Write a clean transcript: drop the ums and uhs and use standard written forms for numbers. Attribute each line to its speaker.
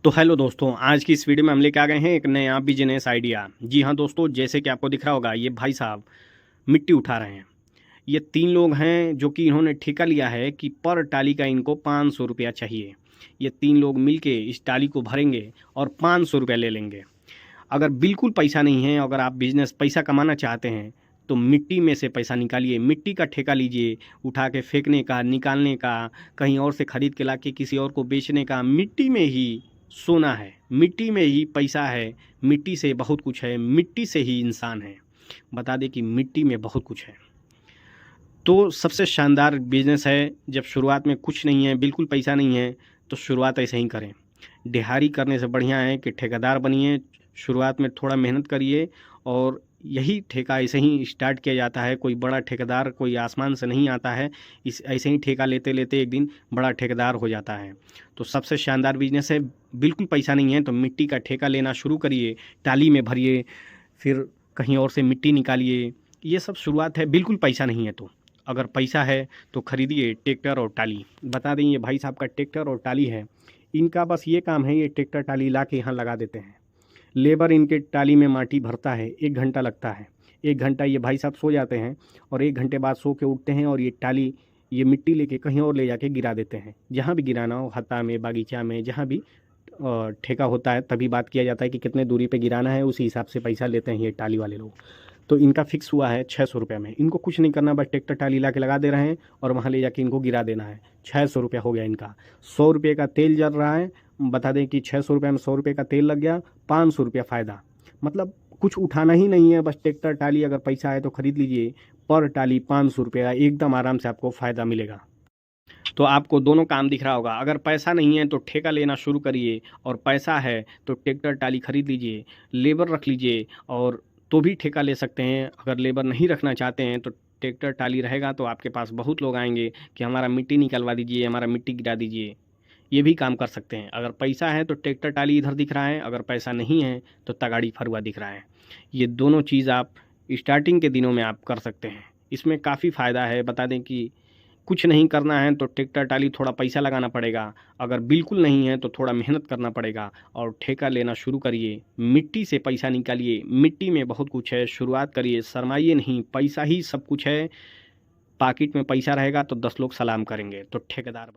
Speaker 1: तो हेलो दोस्तों, आज की इस वीडियो में हम लेके आ गए हैं एक नया बिजनेस आइडिया। जी हाँ दोस्तों, जैसे कि आपको दिख रहा होगा, ये भाई साहब मिट्टी उठा रहे हैं। ये 3 लोग हैं जो कि इन्होंने ठेका लिया है कि पर टाली का इनको 500 रुपया चाहिए। ये 3 लोग मिलके इस टाली को भरेंगे और 500 रुपया ले लेंगे। अगर बिल्कुल पैसा नहीं है, अगर आप बिजनेस पैसा कमाना चाहते हैं तो मिट्टी में से पैसा निकालिए, मिट्टी का ठेका लीजिए। उठा के फेंकने का, निकालने का, कहीं और से खरीद के लाके किसी और को बेचने का। मिट्टी में ही सोना है, मिट्टी में ही पैसा है, मिट्टी से बहुत कुछ है, मिट्टी से ही इंसान है। बता दें कि मिट्टी में बहुत कुछ है। तो सबसे शानदार बिजनेस है। जब शुरुआत में कुछ नहीं है, बिल्कुल पैसा नहीं है, तो शुरुआत ऐसे ही करें। दिहाड़ी करने से बढ़िया है कि ठेकेदार बनिए। शुरुआत में थोड़ा मेहनत करिए और यही ठेका ऐसे ही स्टार्ट किया जाता है। कोई बड़ा ठेकेदार कोई आसमान से नहीं आता है। इस ऐसे ही ठेका लेते लेते एक दिन बड़ा ठेकेदार हो जाता है। तो सबसे शानदार बिजनेस है। बिल्कुल पैसा नहीं है तो मिट्टी का ठेका लेना शुरू करिए, टाली में भरिए, फिर कहीं और से मिट्टी निकालिए। ये सब शुरुआत है, बिल्कुल पैसा नहीं है। तो अगर पैसा है तो खरीदिए ट्रैक्टर और टाली। बता दें, ये भाई साहब का ट्रैक्टर और टाली है। इनका बस ये काम है, ये ट्रैक्टर टाली ला के यहाँ लगा देते हैं। लेबर इनके टाली में माटी भरता है, 1 घंटा लगता है। 1 घंटा ये भाई साहब सो जाते हैं और 1 घंटे बाद सो के उठते हैं और ये टाली, ये मिट्टी लेके कहीं और ले जाके गिरा देते हैं। जहाँ भी गिराना हो, हत्ता में, बागीचा में, जहाँ भी ठेका होता है तभी बात किया जाता है कि कितने दूरी पे गिराना है, उसी हिसाब से पैसा लेते हैं ये टाली वाले लोग। तो इनका फिक्स हुआ है 600 रुपये में। इनको कुछ नहीं करना, बस ट्रैक्टर टाली ला के लगा दे रहे हैं और वहाँ ले जाके इनको गिरा देना है। 600 रुपया हो गया इनका। 100 रुपये का तेल जल रहा है। बता दें कि 600 रुपये में 100 रुपये का तेल लग गया, 500 रुपया फ़ायदा। मतलब कुछ उठाना ही नहीं है, बस ट्रैक्टर टाली अगर पैसा है तो ख़रीद लीजिए। पर टाली 500 रुपये का एकदम आराम से आपको फ़ायदा मिलेगा। तो आपको दोनों काम दिख रहा होगा। अगर पैसा नहीं है तो ठेका लेना शुरू करिए, और पैसा है तो ट्रैक्टर टाली खरीद लीजिए, लेबर रख लीजिए, और तो भी ठेका ले सकते हैं। अगर लेबर नहीं रखना चाहते हैं तो ट्रैक्टर टाली रहेगा तो आपके पास बहुत लोग आएंगे कि हमारा मिट्टी निकलवा दीजिए, हमारा मिट्टी गिरा दीजिए। ये भी काम कर सकते हैं। अगर पैसा है तो ट्रैक्टर टाली इधर दिख रहा है, अगर पैसा नहीं है तो तगाड़ी फरुआ दिख रहा है। ये दोनों चीज़ आप स्टार्टिंग के दिनों में आप कर सकते हैं। इसमें काफ़ी फ़ायदा है। बता दें कि कुछ नहीं करना है तो ट्रैक्टर टाली थोड़ा पैसा लगाना पड़ेगा। अगर बिल्कुल नहीं है तो थोड़ा मेहनत करना पड़ेगा और ठेका लेना शुरू करिए। मिट्टी से पैसा निकालिए, मिट्टी में बहुत कुछ है। शुरुआत करिए, शर्माइए नहीं, पैसा ही सब कुछ है। पॉकेट में पैसा रहेगा तो 10 लोग सलाम करेंगे। तो ठेकेदार बन